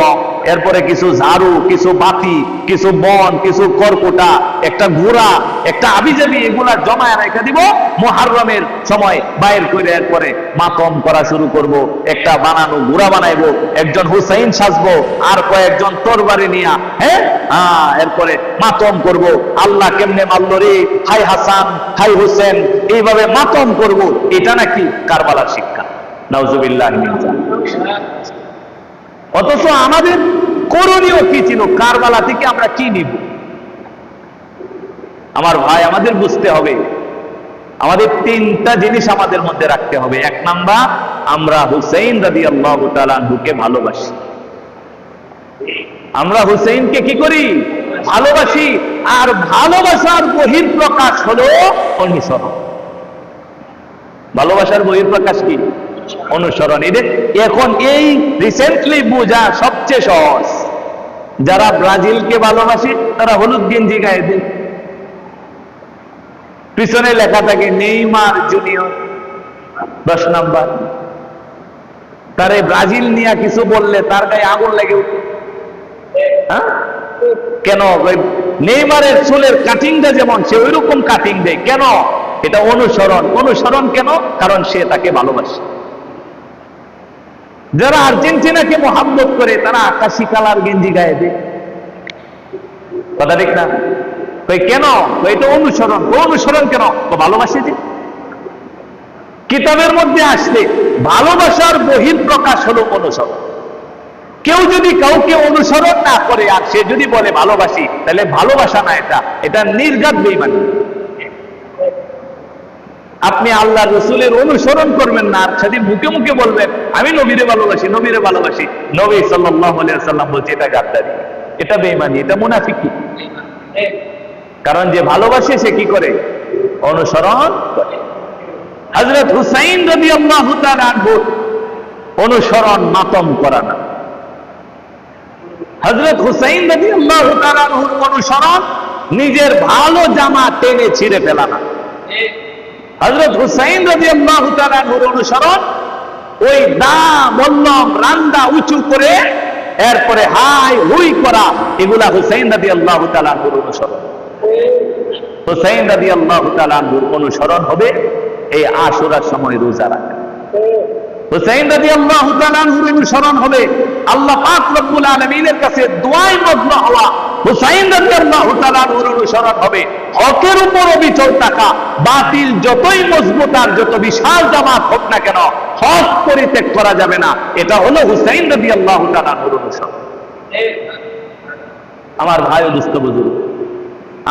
এরপরে কিছু ঝাড়ু, কিছু বাতি, কিছু বন, কিছু করকোটা, একটা ঘোড়া, একটা আবিজাবি, এগুলা জমায় রেখে দিব। মুহররমের সময় বাইর করে এরপরে মাতম করা শুরু করব। একটা বানানো ঘোড়া বানাইবো, একজন হুসাইন সাজবো, আর কয়েকজন তরবারি নিয়া, হ্যাঁ, এরপরে মাতম করব। আল্লাহ কেমনে মারলো রে, হাই হাসান, হাই হুসেন, এইভাবে মাতম করব। এটা নাকি কারবালার শিক্ষা? নাউজুবিল্লাহ মিন যালিক। অথচ আমাদের করণীয় কি ছিল? কারবালা থেকে আমরা কি নিব? আমার ভাই, আমাদের বুঝতে হবে, আমাদের 3টা জিনিস আমাদের মধ্যে রাখতে হবে। 1 নাম্বার, আমরা হুসাইন রাদিয়াল্লাহু তাআলা আনহুকে ভালোবাসি। আমরা হুসাইনকে কি করি? ভালোবাসি। আর ভালোবাসার বহিঃপ্রকাশ হলো অনুসরণ। ভালোবাসার বহিঃপ্রকাশ কি? অনুসরণ। এখন এই রিসেন্টলি বোঝা সবচেয়ে সহজ। যারা ব্রাজিলকে ভালোবাসে তারা হলুদ গেঞ্জি গায়ে দেয়, পিছনে লেখা থাকে নেইমার জুনিয়র 10 নাম্বার। তারে ব্রাজিল নিয়ে কিছু বললে তার গায়ে আগুন লেগে উঠে। হ্যাঁ, কেন? নেইমারের চুলের কাটিংটা যেমন, সে ওই রকম কাটিং দেয়। কেন? এটা অনুসরণ। অনুসরণ কেন? কারণ সে তাকে ভালোবাসে। যারা আর্জেন্টিনাকে মোহাব্বত করে তারা আকাশি কালার গেঞ্জি গায়ে দেয়। কথা ঠিক না? কেন? এটা অনুসরণ। অনুসরণ কেন? তো ভালোবাসে যে। কিতাবের মধ্যে আসলে ভালোবাসার বহিঃপ্রকাশ হলো অনুসরণ। কেউ যদি কাউকে অনুসরণ না করে আর সে যদি বলে ভালোবাসি, তাহলে ভালোবাসা না, এটা নির্ঘাত বেঈমানি। আপনি আল্লাহ রসুলের অনুসরণ করবেন না, আর সেদিন মুখে মুখে বলবেন আমি নবীরে ভালোবাসি, নবীরে ভালোবাসি। নবী সাল্লাল্লাহু আলাইহি ওয়াসাল্লাম বলছে এটা গাদ্দারি, এটা বেঈমানি, এটা মুনাফিকি। কারণ যে ভালোবাসে সে কি করে? অনুসরণ করে। হযরত হুসাইন রাদিয়াল্লাহু তাআলা আনহু অনুসরণ মাতম করা না। হযরত হুসাইন রাদিয়াল্লাহু তাআলা আনহুর অনুসরণ নিজের ভালো জামা টেনে ছিঁড়ে ফেলা না। হযরত হুসাইন রাদিয়াল্লাহু তাআলা আনহুর অনুসরণ ওই দা বল্লম রান্দা উঁচু করে এরপরে হাই হুই করা, এগুলা হুসাইন রাদিয়াল্লাহু তাআলা আনহুর অনুসরণ। হুসাইন রাদিয়াল্লাহু তাআলা আনহুর অনুসরণ হবে এই আশুরার সময় রোজা রাখা। হুসাইন রাদিয়াল্লাহু তাআলা আনহুর অনুসরণ হবে আল্লাহ পাক রব্বুল আলামিনের কাছে দোয়ায় মগ্ন হওয়া। হুসাইন রাদিয়াল্লাহু তাআলা আনহুর অনুসরণ হবে হকের উপর অবিচল থাকা। বাতিল যতই মজবুত আর যত বিশাল জামাত হোক না কেন, হক পরিত্যাগ করা যাবে না। এটা হলো হুসাইন রাদিয়াল্লাহু তাআলা আনহুর অনুসরণ। আমার ভাই ও দুস্থ বুজুর্গ,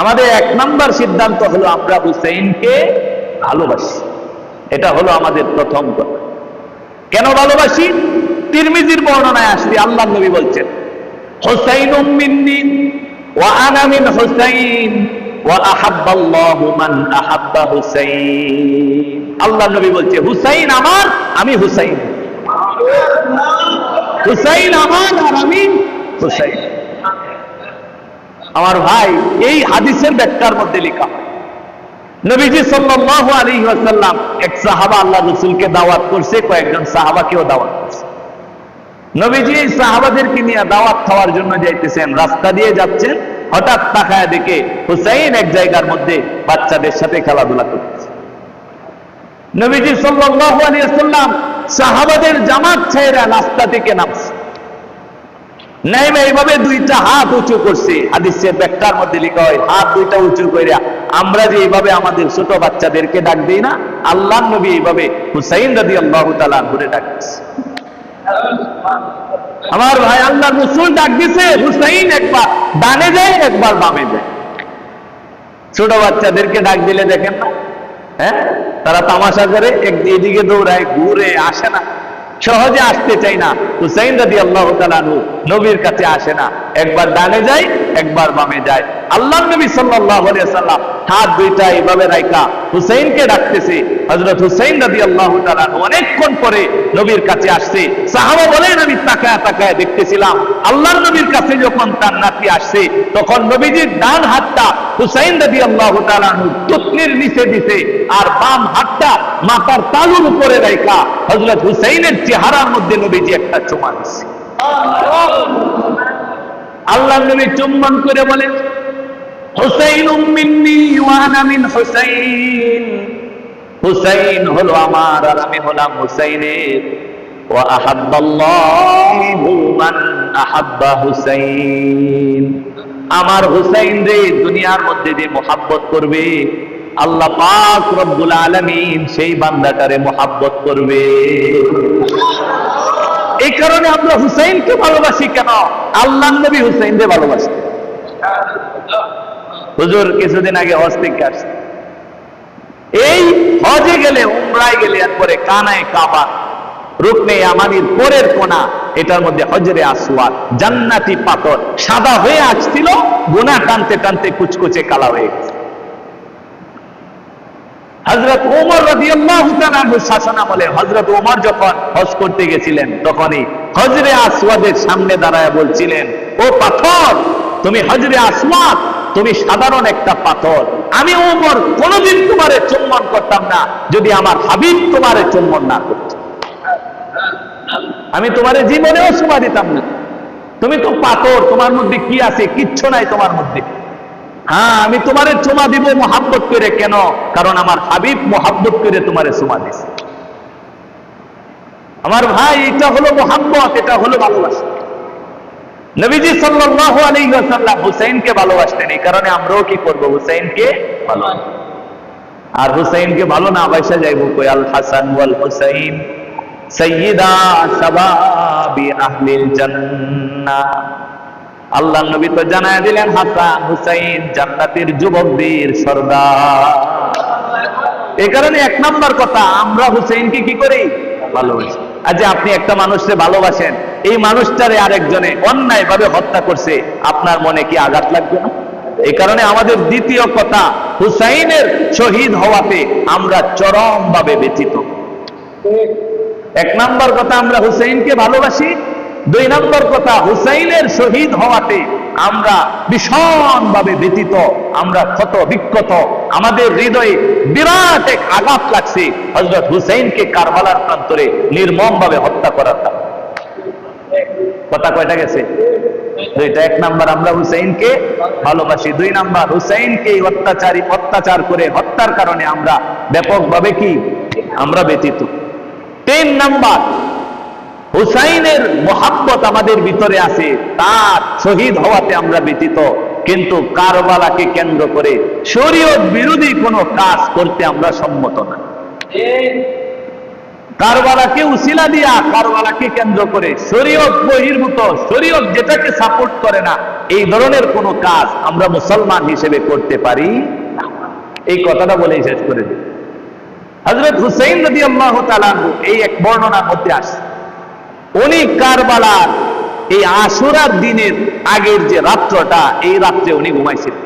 আমাদের 1 নম্বর সিদ্ধান্ত হলো আমরা হুসাইনকে ভালোবাসি। এটা হলো আমাদের প্রথম কথা। কেন ভালোবাসি? তিরমিজির বর্ণনায় আসছে, আল্লাহর নবী বলছেন, হুসাইনুম মিন্নি ওয়া আনা মিন হুসাইন ওয়া আহাব্বাল্লাহু মান আহাব্বা হুসাইন। আল্লাহর নবী বলছে, হুসাইন আমার, আমি হুসাইন। হুসাইন আমার আর আমি হুসাইন। আমার ভাই, এই হাদিসের ব্যাখ্যার মধ্যে লেখা, নবীজি সাল্লাল্লাহু আলাইহি ওয়াসাল্লাম এক সাহাবা আল্লাহ রাসূলকে দাওয়াত করছে, কয়েকজন সাহাবাকেও দাওয়াত করছে। নবীজি এই সাহাবাদেরকে নিয়ে দাওয়াত খাওয়ার জন্য যাইতেছেন, রাস্তা দিয়ে যাচ্ছেন, হঠাৎ তাকায় দেখে হুসাইন এক জায়গার মধ্যে বাচ্চাদের সাথে খেলাধুলা করতেছে। নবীজি সাল্লাল্লাহু আলাইহি ওয়াসাল্লাম সাহাবাদের জামাত ছেড়ে রাস্তা থেকে নামছে, নেমে এইভাবে 2টা হাত উঁচু করছে। হাদিসের ব্যাখ্যার মধ্যে লেখা হয়, হাত 2টা উঁচু কইরা আমরা যে এইভাবে আমাদের ছোট বাচ্চাদেরকে ডাক দিই না, আল্লাহর নবী এইভাবে হুসাইন রাদিয়াল্লাহু তাআলা ঘুরে ডাকছে। আমার ভাই, আল্লাহর রাসূল ডাক দিছে, হুসাইন একবার ডানে যায়, একবার বামে যায়। ছোট বাচ্চাদেরকে ডাক দিলে দেখেন না, হ্যাঁ, তারা তামাশা করে, এদিকে দৌড়ায়, ঘুরে আসে না, সহজে আসতে চাই না। হুসাইন রাদিয়াল্লাহু তাআলা আনহু নবীর কাছে আসে না, একবার ডানে যায়, একবার বামে যায়। আল্লাহর নবী সাল্লাল্লাহু আলাইহি ওয়াসাল্লাম হাত 2টা এইভাবে রাখা হুসাইনকে ডাকতেছে। হযরত হুসাইন রাদিয়াল্লাহু তাআলা অনেকক্ষণ পরে নবীর কাছে আসছে। সাহাবা বলেন, আমি তাকায় তাকায় দেখতেছিলাম, আল্লাহর নবীর কাছে যখন তার নাতি আসছে, তখন নবীজির ডান হাতটা হুসাইন রাদিয়াল্লাহু তাআলা টুকনির নিচে দিছে, আর বাম হাতটা মাথার তালুর উপরে রাখা হযরত হুসাইনের চেহারার মধ্যে নবীজি একটা চুমা দিছে। আল্লাহর নবী চুম্বন করে বলেন, হুসাইনুম মিন্নি ওয়া আনা মিন হুসাইন। হুসাইন হলো আমার, আর আমি হলাম হুসাইনের। ওয়া আহাব্বাল্লাহু মান আহাব্বা হুসাইন। আমার হুসাইন রে দুনিয়ার মধ্যে যে মুহাব্বত করবে, আল্লাহ পাক রব্বুল আলামিন সেই বান্দাটারে মুহাব্বত করবে। এই কারণে আমরা হুসাইনকে ভালোবাসি। কেন? আল্লাহর নবী হুসাইনকে ভালোবাসেন। হুজুর কিছুদিন আগে হজ থেকে আসছে, এই হজে গেলে, উমরায় গেলে, এরপরে কানায় কাবা, রুকনে ইয়ামানির পরের কোনা, এটার মধ্যে হজরে আসওয়াদ, জান্নাতি পাথর, সাদা হয়ে আসছিল, গুনাহ টানতে টানতে কুচকুচে কালা হয়ে গেছে। হযরত ওমর রাদিয়াল্লাহু তাআলা শাসন আমলে হযরত ওমর যখন হজ করতে গেছিলেন, তখনই হজরে আসওয়াদের সামনে দাঁড়ায় বলছিলেন, ও পাথর, তুমি হজরে আসওয়াদ, তুমি সাধারণ একটা পাথর। আমি ওমর কোনোদিন তোমারে চুম্বন করতাম না যদি আমার হাবিব তোমারে চুম্বন না করত। আমি তোমারে জীবনেও চুমা দিতাম না। তুমি তো পাথর, তোমার মধ্যে কি আছে? কিচ্ছু নাই তোমার মধ্যে। হ্যাঁ, আমি তোমারে চুমা দিব মোহাব্বত করে। কেন? কারণ আমার হাবিব মোহাব্বত করে তোমারে চুমা দিছে। আমার ভাই, এটা হলো মোহাব্বত, এটা হলো ভালোবাসা। নবীজি সাল্লাল্লাহু আলাইহি ওয়াসাল্লাম হুসাইনকে ভালোবাসতেন। এই কারণে আমরাও কি করব? হুসাইনকে ভালোবাসব। আর হুসাইনকে ভালো না বাসা যাইব কই? আল হাসান ওয়াল হুসাইন সাইয়্যিদা শাবাবি আহলিল জান্নাহ। আল্লাহর নবী তো জানায় দিলেন, হাসান হুসাইন জান্নাতের যুবকদের সর্দার। এই কারণে 1 নম্বর কথা, আমরা হুসাইনকে কি করি? ভালোবাসি। আজ আপনি একটা মানুষকে ভালোবাসেন, এই মানুষটারে আরেকজনে অন্যায় ভাবে হত্যা করছে, আপনার মনে কি আঘাত লাগবে না? এই কারণে আমাদের দ্বিতীয় কথা, হুসাইনের শহীদ হওয়াতে আমরা চরম ভাবে ব্যথিত। 1 নম্বর কথা, আমরা হুসাইনকে ভালোবাসি। 2 নম্বর কথা, হুসাইনের শহীদ হওয়াতে আমরা ভীষণ ভাবে ব্যথিত, আমরা ক্ষত বিক্ষত, আমাদের হৃদয়ে বিরাট এক আঘাত লাগছে হযরত হুসাইনকে কারবালার প্রান্তরে নির্মম ভাবে হত্যা করার কারণে। কথা কয়টা গেছে? 2টা। 1 নম্বর, আমরা হুসাইনকে ভালোবাসি। 2 নম্বর, হুসাইনকে অত্যাচার করে হত্যার কারণে আমরা ব্যাপকভাবে কি? আমরা ব্যথিত। 3 নম্বর, হুসাইনের মোহাব্বত আমাদের ভিতরে আছে, তার শহীদ হওয়াতে আমরা ব্যথিত, কিন্তু কারবালাকে কেন্দ্র করে শরীয়ত বিরোধী কোনো কাজ করতে আমরা সম্মত না। কারবালাকে উসিলা দিয়া, কারবালাকে কেন্দ্র করে শরীয়ত বহির্ভূত, শরীয়ত যেটাকে সাপোর্ট করে না, এই ধরনের কোন কাজ আমরা মুসলমান হিসেবে করতে পারি না। এই কথাটা বলেই শেষ করে দিই। হযরত হুসাইন রাদিয়াল্লাহু তাআলা এই এক বর্ণনার মধ্যে আসছে, উনি কারবালার এই আশুরার দিনের আগের যে রাত্রটা, এই রাত্রে উনি ঘুমাইছিলেন।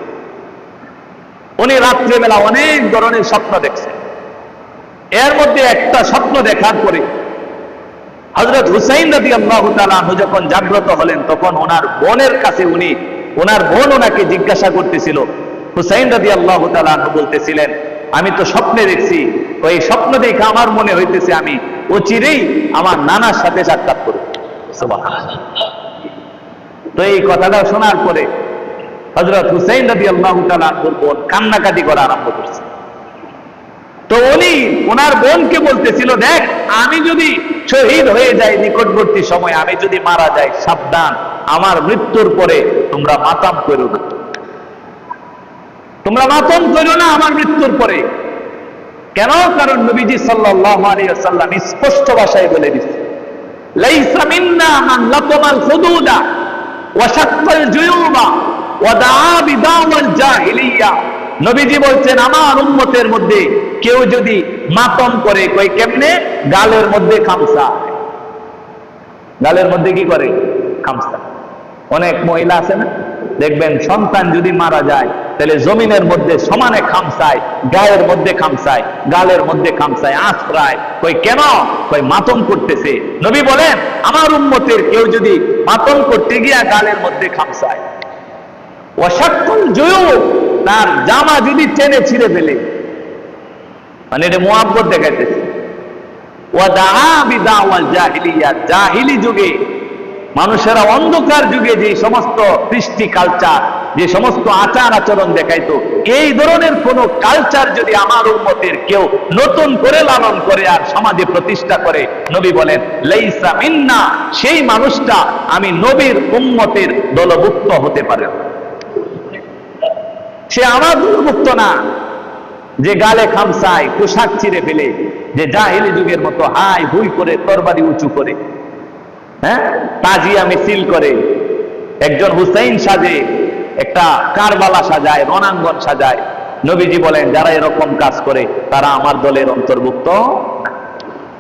উনি রাত্রেবেলা অনেক ধরনের স্বপ্ন দেখছেন। এর মধ্যে একটা স্বপ্ন দেখার পরে হযরত হুসাইন রাদিয়াল্লাহু তাআলা যখন জাগ্রত হলেন, তখন ওনার বোনের কাছে ওনার বোন ওনাকে জিজ্ঞাসা করতেছিল। হুসাইন রাদিয়াল্লাহু তাআলা বলতেছিলেন, আমি তো স্বপ্নে দেখছি, ওই স্বপ্ন দেখে আমার মনে হইতেছে আমি অচিরেই আমার নানার সাথে সাক্ষাৎ করব। সুবহানাল্লাহ। তো এই কথাটা শোনার পরে হযরত হুসাইন রাদিয়াল্লাহু তাআলা বোন কান্নাকাটি করা আরম্ভ করছে। তো উনি ওনার বোনকে বলতেছিল, দেখ, আমি যদি শহীদ হয়ে যাই নিকটবর্তী সময়, আমি যদি মারা যাই, সাবধান, আমার মৃত্যুর পরে তোমরা মাতাম করো না, তোমরা মাতম করো না আমার মৃত্যুর পরে। কেন? কারণ নবীজি সাল্লাল্লাহু আলাইহি ওয়াসাল্লাম স্পষ্ট ভাষায় বলে দিয়েছেন, লাইসা মিন্না মান লাতামাল হুদুদা ওয়া শাক্কাল জুয়ুবা ওয়া দাআ বিদাওয়াল জাহিলিয়া। নবীজি বলছেন, আমার উম্মতের মধ্যে কেউ যদি মাতম করে, কই কেমনে? গালের মধ্যে খামসা। গালের মধ্যে কি করে? খামসা। অনেক মহিলা আছে না, দেখবেন সন্তান যদি মারা যায় তাহলে জমিনের মধ্যে সমানে খামসায়, গায়ের মধ্যে খামসায়, গালের মধ্যে খামসায়, আশ্রায়। কই কেন? কই মাতম করতেছে। নবী বলেন, আমার উম্মতের কেউ যদি মাতম করতে গিয়া গালের মধ্যে খামসায়, ওয়াশাক্কুল জুয়ুব, তার জামা যদি টেনে ছিঁড়ে ফেলে, মানে এটা মুহাব্বত দেখাইতেছে। ওয়া দাআ বিদাওয়াল জাহিলিয়া, জাহিলি যুগে মানুষেরা অন্ধকার যুগে যে সমস্ত কৃষ্টি কালচার, যে সমস্ত আচার আচরণ দেখাইতো, এই ধরনের কোন কালচার যদি আমার উম্মতের কেউ নতুন করে লালন করে আর সমাজে প্রতিষ্ঠা করে, নবী বলেন, লাইসা মিন্না, সেই মানুষটা আমি নবীর উম্মতের দলভুক্ত হতে পারে না। সে আমার দলভুক্ত না, যে গালে খামসায়, পোশাক ছিঁড়ে ফেলে, যে জাহিলি যুগের মতো হাই হুই করে তরবারি উঁচু করে, হ্যাঁ, তাজিয়া মিছিল করে, একজন হুসাইন সাজে, একটা কারবালা সাজায়, রণাঙ্গন সাজায়। নবীজি বলেন, যারা এরকম কাজ করে তারা আমার দলের অন্তর্ভুক্ত।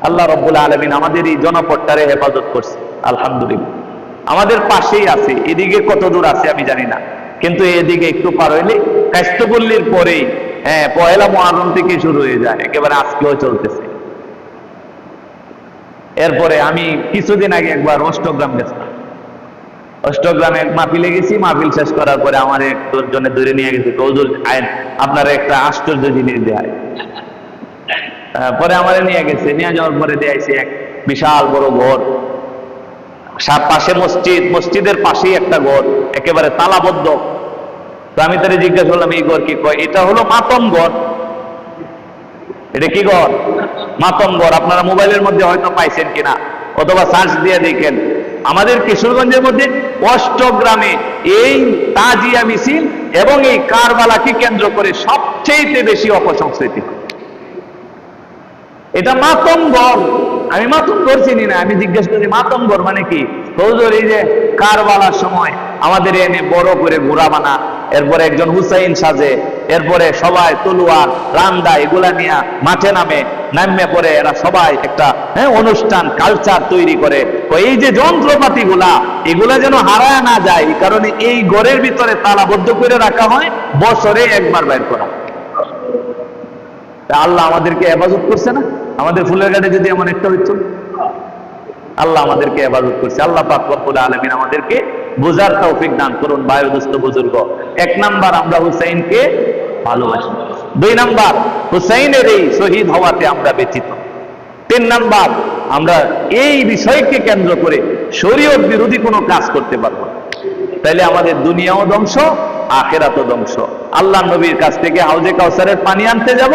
আল্লাহ রাব্বুল আলামিন আমাদের এই জনপদটারে হেফাজত করছে, আলহামদুলিল্লাহ। আমাদের পাশেই আছে, এদিকে কত দূর আছে আমি জানি না, কিন্তু এদিকে একটু পার হইলে কাস্তপল্লীর পরেই, হ্যাঁ, পহেলা মুহররম থেকে শুরু হয়ে যায়, একেবারে আজকেও চলতেছে। এরপরে আমি কিছুদিন আগে একবার অষ্টগ্রাম গেছিলাম। অষ্টগ্রামে মাহফিলে গেছি, মাহফিল শেষ করার পরে আমার একজনে ধরে নিয়ে গেছে, হুজুর আইন আপনার একটা আশ্চর্য জিনিস দেয়। পরে আমারে নিয়ে গেছে, নিয়ে যাওয়ার পরে দেয়াইছে এক বিশাল বড় ঘর, পাশে মসজিদ, মসজিদের পাশেই একটা ঘর, একেবারে তালাবদ্ধ। তো আমি তারে জিজ্ঞাসা করলাম, এই ঘর কি? কয় এটা হলো মাতম ঘর। এটা কি ঘর? মাতম ঘর। আপনারা মোবাইলের মধ্যে হয়তো পাইছেন কিনা, অথবা সার্চ দিয়ে দেখেন। আমাদের কিশোরগঞ্জের মধ্যে অষ্টগ্রামে এই তাজিয়া মিছিল এবং এই কারবালাকে কেন্দ্র করে সবচেয়ে বেশি অপসংস্কৃতি। এটা মাতম ঘর। আমি মাতম ঘর চিনি না, আমি জিজ্ঞেস করি মাতম ঘর মানে কি? হুজুর, এই যে কারবালার সময় আমাদের এনে বড় করে ঘোড়া বানা, এরপরে একজন হুসাইন সাজে, এরপরে সবাই তলোয়ার রান্দা এগুলা নিয়ে মাঠে নামে পরে এরা সবাই একটা অনুষ্ঠান কালচার তৈরি করে। তো এই যে যন্ত্রপাতি এগুলা যেন হারায় না যায়, এই কারণে এই ঘরের ভিতরে তালাবদ্ধ করে রাখা হয়, বছরে একবার বের করা। আল্লাহ আমাদেরকে হেফাজত করছে না? আমাদের ফুলের ঘাটে যদি এমন একটা হইতো, আল্লাহ আমাদেরকে হেফাজত করছে। আল্লাহ পাক রব্বুল আলামিন আমাদেরকে বুঝার তৌফিক দান করুন। বায়ুদুস্থ বুজুর্গ, এক নাম্বার আমরা হুসাইনকে ভালোবাসি। দুই নাম্বার, হুসাইনের এই শহীদ হওয়াতে আমরা ব্যথিত। তিন নাম্বার, আমরা এই বিষয়কে কেন্দ্র করে শরীয়ত বিরোধী কোনো কাজ করতে পারবো না। তাইলে আমাদের দুনিয়াও ধ্বংস, আখিরাতও ধ্বংস। আল্লাহ নবীর কাছ থেকে হাউজে কাউসারের পানি আনতে যাব,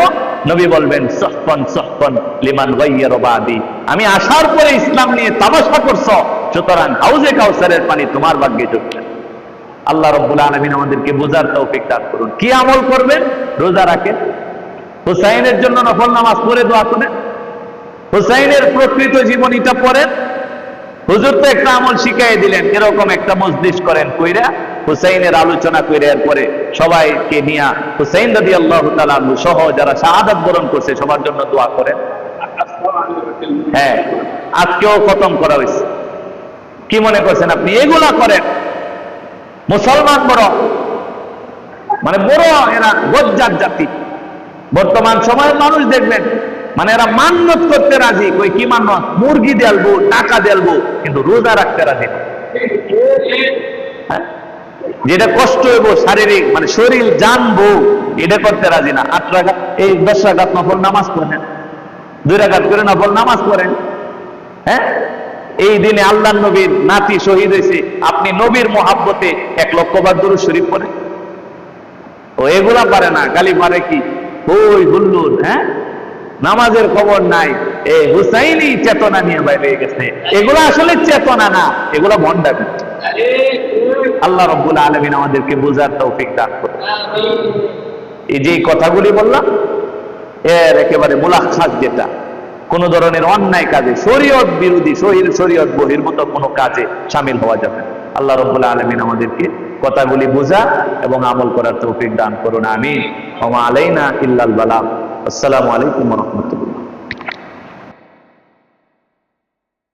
নবী বলবেন, সুহফান সুহফান লিমান গায়্যারা বাদি, আমি আসার পরে ইসলাম নিয়ে তামাশা করছো, সুতরাং হাউজে কাউসারের পানি তোমার ভাগ্যে জুটবে। আল্লাহ রাব্বুল আলামিন আমাদেরকে বোঝার তৌফিক দান করুন। কি আমল করবেন? রোজা রাখেন, হুসাইনের জন্য নফল নামাজ পড়ে দোয়া করেন, হুসাইনের প্রকৃত জীবনীটা পড়েন। হুজুর তো একটা আমল শিখাই দিলেন, এরকম একটা মজলিস করেন, কইরা হুসাইনের আলোচনা করে এরপরে সবাইকে নিয়ে হুসাইন রাদিয়াল্লাহু তাআলা আনহু সহ যারা শাহাদাত বরণ করছে সবার জন্য দোয়া করেন। হ্যাঁ, আজকেও খতম করা হয়েছে। কি মনে করছেন আপনি এগুলা করেন? মুসলমান বড় মানে বড় এরা বজ্জাত জাতি। বর্তমান সময়ের মানুষ দেখবেন মানে এরা মান্যত করতে রাজি। কই কি মান্যত? মুরগি দেলবো, টাকা দেলবো, কিন্তু রোজা রাখতে রাজি না। হ্যাঁ? যেটা কষ্ট হইব শারীরিক মানে শরীর জানবো এটা করতে রাজি না। 8 রাকাত এই 10 রাকাত নফল নামাজ পড়েন, 2 রাকাত করে নফল নামাজ পড়েন। হ্যাঁ, এই দিনে আল্লাহর নবীর নাতি শহীদ হয়েছে, আপনি নবীর মোহাব্বতে 1 লক্ষ বার দুরূদ শরীফ পড়েন। ও এগুলা পারে না, খালি পারে কি ওই হুল্লুর। হ্যাঁ, নামাজের খবর নাই। এই হুসাইনি চেতনা নিয়ে বাইরে গেছে। এগুলা আসলে চেতনা না, এগুলা ভণ্ডামি। আল্লাহ রাব্বুল আলামিন আমাদেরকে বুঝার তৌফিক দান করুন। এই যে কথাগুলি বললাম এর একেবারে মুলাখাস, যেটা কোন ধরনের অন্যায় কাজে শরীয়ত বিরোধী শরীয়ত বহির্ভূত কোনো কাজে শামিল হওয়া যাবে না। আল্লাহ রাব্বুল আলামিন আমাদেরকে কথাগুলি বোঝা এবং আমল করার তৌফিক দান করুন। আমিন। ওয়া মা আলাইনা ইল্লাল বালাগ। আসসালামু আলাইকুম ওয়া রাহমাতুল্লাহ।